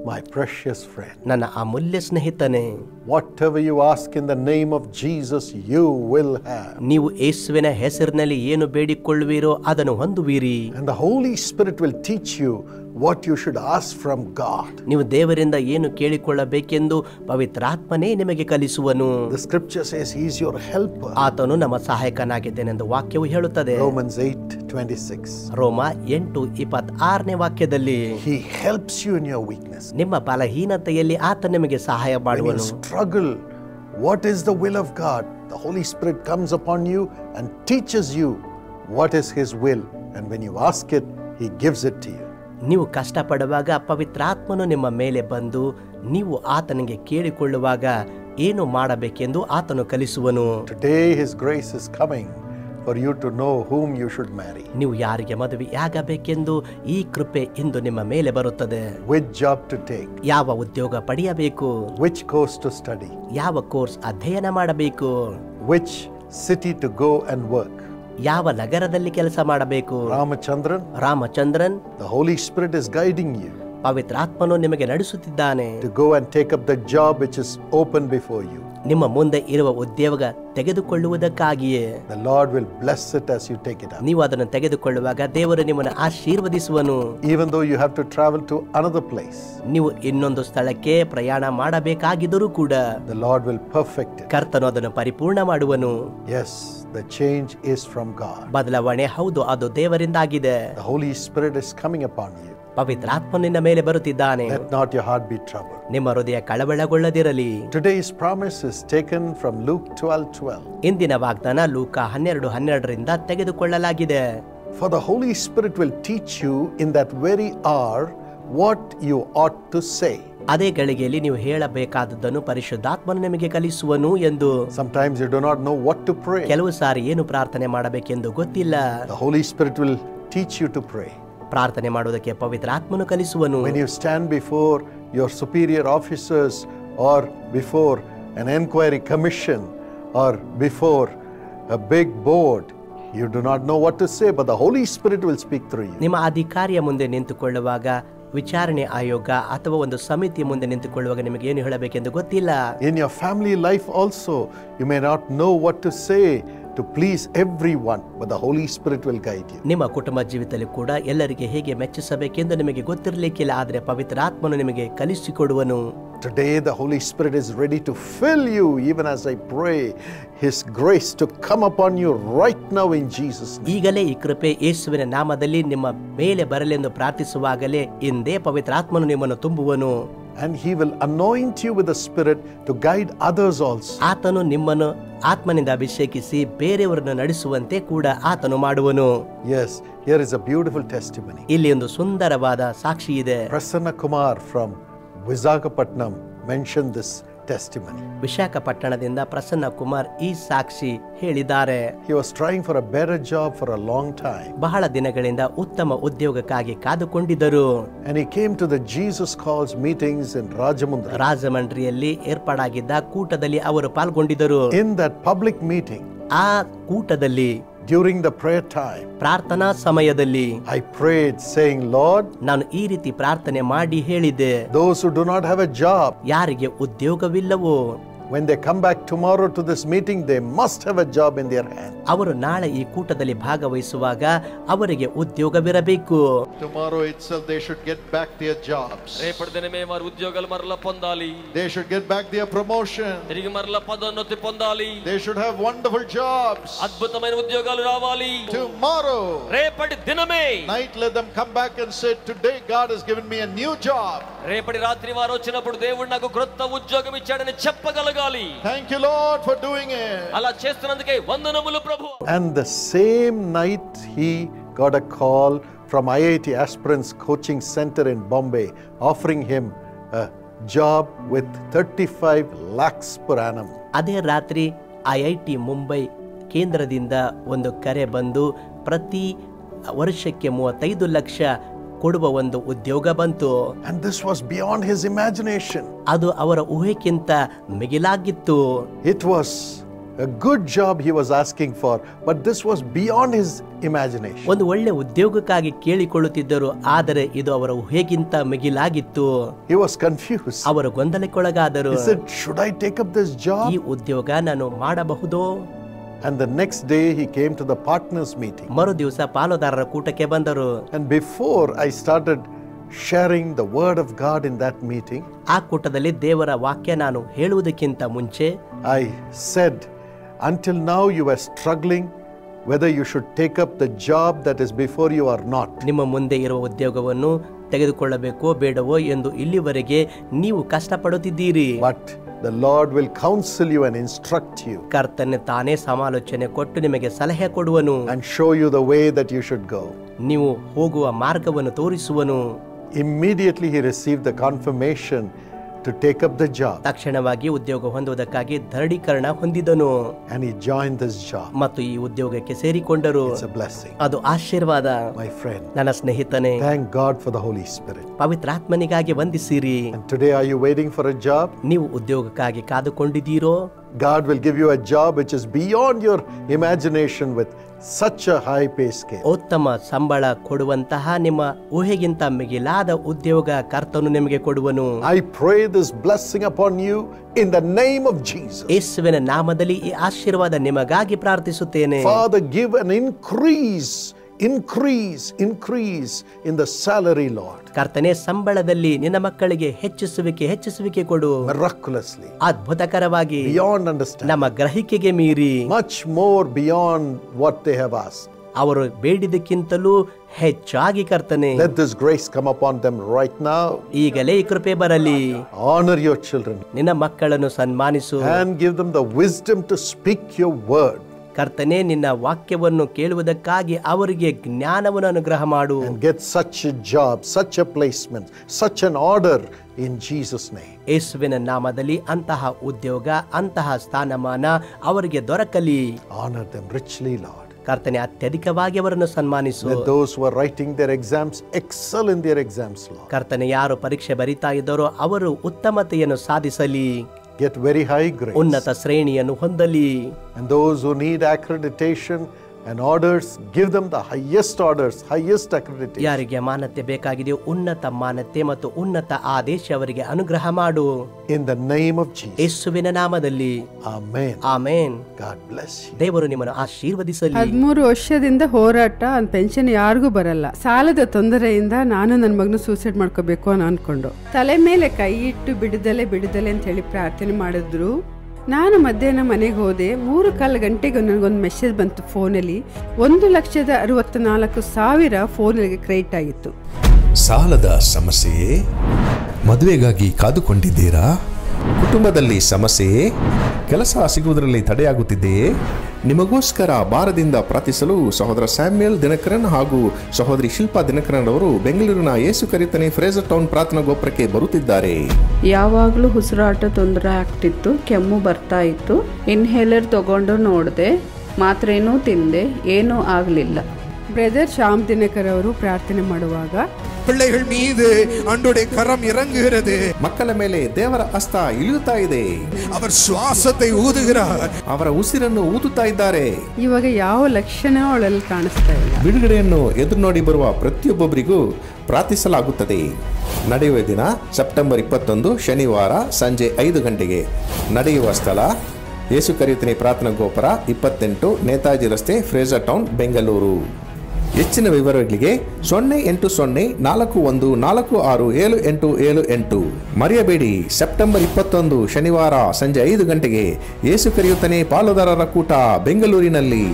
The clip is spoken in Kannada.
My precious friend, ನನ್ನ ಅಮೂಲ್ಯ ಸ್ನೇಹಿತನೇ, whatever you ask in the name of Jesus, you will have. ನೀವು ಯೇಸುವಿನ ಹೆಸರಿನಲ್ಲಿ ಏನು ಬೇಡಿಕೊಳ್ಳುವಿರೋ ಅದನ್ನು ಹೊಂದುವಿರಿ. And the Holy Spirit will teach you what you should ask from God. ನೀವು ದೇವರಿಂದ ಏನು ಕೇಳಿಕೊಳ್ಳಬೇಕೆಂದು ಪವಿತ್ರಾತ್ಮನೇ ನಿಮಗೆ ಕಲಿಸುವನು. The scripture says he is your helper. ಆತನು ನಮ್ಮ ಸಹಾಯಕನಾಗಿದ್ದೇನೆಂದು ವಾಕ್ಯವು ಹೇಳುತ್ತದೆ. Romans 8:26. ರೋಮ 8:26ನೇ ವಾಕ್ಯದಲ್ಲಿ He helps you in your weakness. ನಿಮ್ಮ ಬಲಹೀನತೆಯಲ್ಲಿ ಆತ ನಿಮಗೆ ಸಹಾಯ When you ಮಾಡುವನು. struggle, what is the will of God? The Holy Spirit comes upon you and teaches you what is his will. And when you ask it, he gives it to you. ನೀವು ಕಷ್ಟಪಡುವಾಗ ಪವಿತ್ರಾತ್ಮನು ನಿಮ್ಮ ಮೇಲೆ ಬಂದು ನೀವು ಆತನಿಗೆ ಕೇಳಿಕೊಳ್ಳುವಾಗ ಏನು ಮಾಡಬೇಕೆಂದು ಆತನು ಕಲಿಸುವನು. Today his grace is coming for you to know whom you should marry. ನೀವು ಯಾರಿಗೆ ಮದುವೆಯಾಗಬೇಕೆಂದು ಈ ಕೃಪೆ ಇಂದು ನಿಮ್ಮ ಮೇಲೆ ಬರುತ್ತದೆ. Which job to take. ಯಾವ ಉದ್ಯೋಗ ಪಡೆಯಬೇಕು, Which course to study. ಯಾವ ಕೋರ್ಸ್ ಅಧ್ಯಯನ ಮಾಡಬೇಕು, Which city to go and work. ಯಾವ ನಗರದಲ್ಲಿ ಕೆಲಸ ಮಾಡಬೇಕು. Ramachandran, the Holy Spirit is guiding you ಪವಿತ್ರಾತ್ಮನು ನಿಮಗೆ ನಡೆಸುತ್ತಿದ್ದಾನೆ. to go and take up the job which is open before you. ನಿಮ್ಮ ಮುಂದೆ ಇರುವ ಉದ್ಯೋಗ ತೆಗೆದುಕೊಳ್ಳುವುದಕ್ಕಾಗಿಯೇ. The Lord will bless it as you take it up. ನೀವು ಅದನ್ನು ತೆಗೆದುಕೊಳ್ಳುವಾಗ ದೇವರು ನಿಮ್ಮನ್ನು ಆಶೀರ್ವದಿಸುವನು. Even though you have to travel to another place, ನೀವು ಇನ್ನೊಂದು ಸ್ಥಳಕ್ಕೆ ಪ್ರಯಾಣ ಮಾಡಬೇಕಾಗಿದ್ದರೂ ಕೂಡ the Lord will perfect it. ಕರ್ತನು ಅದನ್ನು ಪರಿಪೂರ್ಣ ಮಾಡುವನು. Yes, the change is from God. ಬದಲಾವಣೆ ಹೌದು, ಅದು ದೇವರಿಂದಾಗಿದೆ. The Holy Spirit is coming upon you. ಪವಿತ್ರಾತ್ಮನು ನಿನ್ನ ಮೇಲೆ ಬರುತ್ತಿದ್ದಾನೆ. Let not your heart be troubled. ನಿಮ್ಮ ಹೃದಯ ಕಳವಳಗೊಳ್ಳದಿರಲಿ. Today's promise is taken from Luke 12:12. ಇಂದಿನ ವಾಗ್ದಾನ ಲೂಕ 12:12ರಿಂದ ತೆಗೆದುಕೊಳ್ಳಲಾಗಿದೆ. For the Holy Spirit will teach you in that very hour what you ought to say. ಅದೇ ಗಳಿಗೆಯಲ್ಲಿ ನೀವು ಹೇಳಬೇಕಾದದ್ದನ್ನು ಪರಿಶುದ್ಧಾತ್ಮನು ನಿಮಗೆ ಕಲಿಸುವನು ಎಂದು. Sometimes you do not know what to pray. ಕೆಲವು ಸಾರಿ ಏನು ಪ್ರಾರ್ಥನೆ ಮಾಡಬೇಕೆಂದು ಗೊತ್ತಿಲ್ಲ. The Holy Spirit will teach you to pray. ಪ್ರಾರ್ಥನೆ ಮಾಡುವುದಕ್ಕೆ ಪವಿತ್ರಾತ್ಮನು ಕಲಿಸುವನು. When you stand before your superior officers or before an enquiry commission or before a big board, you do not know what to say, but the Holy Spirit will speak through you. ನಿಮ್ಮ ಅಧಿಕಾರಿಯ ಮುಂದೆ ನಿಂತುಕೊಳ್ಳುವಾಗ, ವಿಚಾರಣೆ ಆಯೋಗ ಅಥವಾ ಒಂದು ಸಮಿತಿಯ ಮುಂದೆ ನಿಂತುಕೊಳ್ಳುವಾಗ ನಿಮಗೆ ಏನು ಹೇಳಬೇಕೆಂದು ಗೊತ್ತಿಲ್ಲ. In your family life also, you may not know what to say to please everyone, but the Holy Spirit will guide you. ನಿಮ್ಮ ಕುಟುಂಬ ಜೀವಿತದಲ್ಲಿ ಕೂಡ ಎಲ್ಲರಿಗೆ ಹೇಗೆ ಮೆಚ್ಚಿಸಬೇಕೆಂದು ನಿಮಗೆ ಗೊತ್ತಿರಲಿಕ್ಕಿಲ್ಲ, ಆದರೆ ಪವಿತ್ರಾತ್ಮನು ನಿಮಗೆ ಕಲಿಸಿಕೊಡುವನು. Today the Holy Spirit is ready to fill you, even as I pray his grace to come upon you right now in Jesus name. ಈಗಲೇ ಈ ಕೃಪೆ ಯೇಸುವಿನ ನಾಮದಲ್ಲಿ ನಿಮ್ಮ ಮೇಲೆ ಬರಲೆಂದು ಪ್ರಾರ್ಥಿಸುವಾಗಲೇ ಇಂದೇ ಪವಿತ್ರಾತ್ಮನು ನಿಮ್ಮನ್ನು ತುಂಬುವನು. And he will anoint you with the Spirit to guide others also. ಆತನು ನಿಮ್ಮನ್ನು ಆತ್ಮನಿಂದ ಅಭಿಷೇಕಿಸಿ ಬೇರೆಯವರನ್ನು ನಡೆಸುವಂತೆ ಕೂಡ ಆತನು ಮಾಡುವನು. Yes, here is a beautiful testimony. ಇಲ್ಲಿ ಒಂದು ಸುಂದರವಾದ ಸಾಕ್ಷಿ ಇದೆ. Prasanna Kumar from Visakhapatnam mentioned this testimony. ವಿಶಾಖಪಟ್ಟಣದಿಂದ Prasanna Kumar ಈ ಸಾಕ್ಷಿ ಹೇಳಿದ್ದಾರೆ. He was trying for a better job for a long time. ಬಹಳ ದಿನಗಳಿಂದ ಉತ್ತಮ ಉದ್ಯೋಗಕ್ಕಾಗಿ ಕಾದುಕೊಂಡಿದ್ದರು. And he came to the Jesus Calls meetings in Rajamundry. ರಾಜಮಂಡ್ರಿಯಲ್ಲಿ ಏರ್ಪಾಡಾಗಿದ್ದ ಕೂಟದಲ್ಲಿ ಅವರು ಪಾಲ್ಗೊಂಡಿದ್ದರು. In that public meeting, ಆ ಕೂಟದಲ್ಲಿ during the prayer time, ಪ್ರಾರ್ಥನಾ ಸಮಯದಲ್ಲಿ I prayed saying, Lord, ನಾನು ಈ ರೀತಿ ಪ್ರಾರ್ಥನೆ ಮಾಡಿ ಹೇಳಿದ್ದೆ, those who do not have a job, ಯಾರಿಗೆ ಉದ್ಯೋಗವಿಲ್ಲವೋ, when they come back tomorrow to this meeting, they must have a job in their hand. ಅವರು ನಾಳೆ ಈ ಕೂಟದಲ್ಲಿ ಭಾಗವಹಿಸುವಾಗ ಅವರಿಗೆ ಉದ್ಯೋಗವಿರಬೇಕು. Tomorrow itself they should get back their jobs. రేపటి దినమే వారు ఉద్యోగాలు మరలా పొందాలి. They should get back their promotion. తిరిగి మరలా పదోన్నతి పొందాలి. They should have wonderful jobs. అద్భుతమైన ఉద్యోగాలు రావాలి. Tomorrow రేపటి దినమే night let them come back and say, today God has given me a new job. రేపటి రాత్రి వారు వచ్చినప్పుడు దేవుడు నాకు క్రొత్త ఉద్యోగం ఇచ్చాడని చెప్పగలగాలి. Thank you Lord for doing it. అలా చేస్తున్నందుకే వందనములు ప్రభు. And the same night he got a call from IIT Aspirants Coaching Center in Bombay offering him a job with 35 lakhs per annum. ಅದೇ ರಾತ್ರಿ IIT ಮುಂಬೈ ಕೇಂದ್ರದಿಂದ ಒಂದು ಕರೆ ಬಂದು ಪ್ರತಿ ವರ್ಷಕ್ಕೆ 35 ಲಕ್ಷ ಕೊಡುವ ಒಂದು ಉದ್ಯೋಗ ಬಂತು. And this was beyond his imagination. ಅದು ಅವರ ಊಹೆಗಿಂತ ಮಿಗಿಲಾಗಿತ್ತು. It was a good job he was asking for, but this was beyond his imagination. ಒಂದು ಒಳ್ಳೆ ಉದ್ಯೋಗಕ್ಕಾಗಿ ಕೇಳಿಕೊಳ್ಳುತ್ತಿದ್ದರು, ಆದರೆ ಇದು ಅವರ ಊಹೆಗಿಂತ ಮಿಗಿಲಾಗಿತ್ತು. He was confused. ಅವರು ಗೊಂದಲಕ್ಕೊಳಗಾದರು. He said, should I take up this job? ಈ ಉದ್ಯೋಗ ನಾನು ಮಾಡಬಹುದೋ? And the next day he came to the partners meeting. ಮರು ದಿವಸ ಪಾಲುದಾರರ ಕೂಟಕ್ಕೆ ಬಂದರು. And before I started sharing the word of God in that meeting, ಆ ಕೂಟದಲ್ಲಿ ದೇವರ ವಾಕ್ಯ ನಾನು ಹೇಳುವುದಕ್ಕಿಂತ ಮುಂಚೆ I said, until now you were struggling whether you should take up the job that is before you or not. ನಿಮ್ಮ ಮುಂದೆ ಇರುವ ಉದ್ಯೋಗವನ್ನು ತೆಗೆದುಕೊಳ್ಳಬೇಕೋ ಬೇಡವೋ ಎಂದು ಇಲ್ಲಿವರೆಗೆ ನೀವು ಕಷ್ಟಪಡುತ್ತಿದ್ದೀರಿ. But the Lord will counsel you and instruct you ಕರ್ತನೆ ತಾನೇ ಸಮಾಲೋಚನೆ ಕೊಟ್ಟು ನಿಮಗೆ ಸಲಹೆ ಕೊಡುವನು and show you the way that you should go. ನೀವು ಹೋಗುವ ಮಾರ್ಗವನ್ನು ತೋರಿಸುವನು. Immediately he received the confirmation to take up the job, ತಕ್ಷಣವಾಗಿ ಉದ್ಯೋಗ ಹೊಂದುವುದಕ್ಕಾಗಿ ದೃಢೀಕರಣ ಹೊಂದಿದನು and he joined this job. ಮತ್ತು ಈ ಉದ್ಯೋಗಕ್ಕೆ ಸೇರಿಕೊಂಡರು. It's a blessing. ಅದು ಆಶೀರ್ವಾದ. My friend, ನನ್ನ ಸ್ನೇಹಿತನೇ, thank God for the Holy Spirit. ಪವಿತ್ರಾತ್ಮನಿಗಾಗಿ ವಂದಿಸಿರಿ. And today are you waiting for a job? ನೀವು ಉದ್ಯೋಗಕ್ಕಾಗಿ ಕಾದುಕೊಂಡಿದ್ದೀರೋ? God will give you a job which is beyond your imagination with such a high pay scale. ಉತ್ತಮ ಸಂಬಳ ಕೊಡುವಂತಹ ನಿಮ್ಮ ಊಹೆಗಿಂತ ಮಿಗಿಲಾದ ಉದ್ಯೋಗ ಕರ್ತನು ನಿಮಗೆ ಕೊಡುವನು. I pray this blessing upon you in the name of Jesus. ಯೇಸುವಿನ ನಾಮದಲ್ಲಿ ಈ ಆಶೀರ್ವಾದ ನಿಮಗಾಗಿ ಪ್ರಾರ್ಥಿಸುತ್ತೇನೆ. Father, give an increase in the salary, Lord. ಕರ್ತನೆ, ಸಂಬಳದಲ್ಲಿ ನಿನ್ನ ಮಕ್ಕಳಿಗೆ ಹೆಚ್ಚಿಸುವಿಕೆ ಕೊಡು. Miraculously, ಅದ್ಭುತಕರವಾಗಿ, beyond understanding, ನಮ್ಮ ಗ್ರಹಿಕೆಗೆ ಮೀರಿ, much more beyond what they have asked. ಅವರು ಬೇಡಿದಕ್ಕಿಂತಲೂ ಹೆಚ್ಚಾಗಿ ಕರ್ತನೆ, Let this grace come upon them right now. ಈಗಲೇ ಈ ಕೃಪೆ ಬರಲಿ. Honor your children ನಿನ್ನ ಮಕ್ಕಳನ್ನು ಸನ್ಮಾನಿಸು and give them the wisdom to speak your word. ಕರ್ತನೆ, ನಿನ್ನ ವಾಕ್ಯವನ್ನು ಕೇಳುವುದಕ್ಕಾಗಿ ಅವರಿಗೆ ಜ್ಞಾನವನ್ನು ಅನುಗ್ರಹ ಮಾಡು. And get such a job, such a placement, such an order in Jesus' name. ಯೇಸುವಿನ ನಾಮದಲ್ಲಿ ಅಂತಹ ಉದ್ಯೋಗ, ಅಂತಹ ಸ್ಥಾನಮಾನ ಅವರಿಗೆ ದೊರಕಲಿ. Honor them richly, Lord. ಕರ್ತನೆ, ಅತ್ಯಧಿಕವಾಗಿ ಅವರನ್ನು ಸನ್ಮಾನಿಸು. Let those who are writing their exams excel in their exams, Lord. ಕರ್ತನೆ, ಯಾರು ಪರೀಕ್ಷೆ ಬರಿತಾ ಇದ್ದಾರೋ ಅವರು ಉತ್ತಮತೆಯನ್ನು ಸಾಧಿಸಲಿ. Get very high grades. ಉನ್ನತ ಶ್ರೇಣಿಯನ್ನು ಹೊಂದಲಿ. And those who need accreditation and orders, give them the highest orders, highest accreditation. ಯಾರಿಗೆ ಮಾನ್ಯತೆ ಬೇಕಾಗಿದೆಯೋ ಉನ್ನತ ಮಾನ್ಯತೆ ಮತ್ತು ಉನ್ನತ ಆದೇಶ ಅವರಿಗೆ ಅನುಗ್ರಹ ಮಾಡು. In the name of Jesus. ಯೇಸುವಿನ ನಾಮದಲ್ಲಿ. Amen. Amen. God bless you. ದೇವರು ನಿಮ್ಮನ್ನು ಆಶೀರ್ವದಿಸಲಿ. 13 ವರ್ಷದಿಂದ ಹೋರಾಟ, ಪೆನ್ಷನ್ ಯಾರಿಗೂ ಬರಲ್ಲ. ಸಾಲದ ತೊಂದರೆಯಿಂದ ನಾನು ನನ್ನ ಮಗನ ಸೂಸೈಡ್ ಮಾಡ್ಕೋಬೇಕು ಅಂತ ಅನ್ಕೊಂಡು ತಲೆ ಮೇಲೆ ಕೈ ಇಟ್ಟು ಬಿಡುದಲೆ ಅಂತ ಹೇಳಿ ಪ್ರಾರ್ಥನೆ ಮಾಡಿದ್ರು. ನಾನು ಮಧ್ಯಾಹ್ನ ಮನೆಗೆ ಹೋದೆ. 3-4 ಗಂಟೆಗೆ ನನಗೊಂದು ಮೆಸೇಜ್ ಬಂತು ಫೋನಲ್ಲಿ. 1,64,000 ಫೋನಿಗೆ ಕ್ರೆಡಿಟ್ ಆಗಿತ್ತು. ಸಾಲದ ಸಮಸ್ಯೆಯೇ? ಮದುವೆಗಾಗಿ ಕಾದುಕೊಂಡಿದ್ದೀರಾ? ಕುಟುಂಬದಲ್ಲಿ ಸಮಸ್ಯೆಯೇ? ಕೆಲಸ ಸಿಗುವುದರಲ್ಲಿ ತಡೆಯಾಗುತ್ತಿದೆಯೇ? ನಿಮಗೋಸ್ಕರ ಭಾರದಿಂದ ಪ್ರಾರ್ಥಿಸಲು ಸಹೋದರ ಸ್ಯಾಮ್ಯುಯಲ್ ದಿನಕರನ್ ಹಾಗೂ ಸಹೋದರಿ ಶಿಲ್ಪಾ ದಿನಕರನ್ ಅವರು ಬೆಂಗಳೂರಿನ ಯೇಸು ಕರಿತನೆ ಫ್ರೇಜರ್ ಟೌನ್ ಪ್ರಾರ್ಥನಾ ಗೋಪುರಕ್ಕೆ ಬರುತ್ತಿದ್ದಾರೆ. ಯಾವಾಗಲೂ ಉಸಿರಾಟ ತೊಂದರೆ ಆಗ್ತಿತ್ತು, ಕೆಮ್ಮು ಬರ್ತಾ ಇತ್ತು. ಇನ್ಹೇಲರ್ ತಗೊಂಡು ನೋಡಿದೆ, ಮಾತ್ರೇನೂ ತಿಂದೆ, ಏನೂ ಆಗಲಿಲ್ಲ. ಬ್ರದರ್ ಶ್ಯಾಮ್ ದಿನಕರ್ ಅವರು ಪ್ರಾರ್ಥನೆ ಮಾಡುವಾಗ பிள்ளைகள் மீது ஆண்டவருடைய கரம் இறங்குகிறது. ಮಕ್ಕಳ ಮೇಲೆ ದೇವರ ಹಸ್ತ ಇಳಿಯುತ್ತಾ ಇದೆ. அவர் சுவாசத்தை ஊதுகிறார். ಅವರ ಉಸಿರನ್ನು ಊದುತ್ತಾ ಇದ್ದಾರೆ. ಇವಾಗ ಯಾವ ಲಕ್ಷಣ ಅವಳಲ್ಲಿ ಕಾಣಿಸ್ತಾ ಇಲ್ಲ. ಬಿಡುಗಡೆಯನ್ನು ಎದುರು ನೋಡಿ ಬರುವ ಪ್ರತಿಯೊಬ್ಬೊಬ್ಬರಿಗೂ ಪ್ರಾರ್ಥಿಸಲಾಗುತ್ತದೆ. ನಡೆಯುವ ದಿನ ಸೆಪ್ಟೆಂಬರ್ 21 ಶನಿವಾರ ಸಂಜೆ 5 ಗಂಟೆಗೆ. ನಡೆಯುವ ಸ್ಥಳ ಯೇಸು ಕರಿತನೆ ಪ್ರಾರ್ಥನಾ ಗೋಪುರ, 28 ನೇತಾಜಿ ರಸ್ತೆ, ಫ್ರೇಜರ್ ಟೌನ್, ಬೆಂಗಳೂರು. ಹೆಚ್ಚಿನ ವಿವರಗಳಿಗೆ 08041467878. ಮರೆಯಬೇಡಿ, ಸೆಪ್ಟೆಂಬರ್ 21 ಶನಿವಾರ ಸಂಜೆ 5 ಗಂಟೆಗೆ ಯೇಸು ಕರೆಯುತ್ತಾನೆ ಪಾಲುದಾರರ ಕೂಟ, ಬೆಂಗಳೂರಿನಲ್ಲಿ.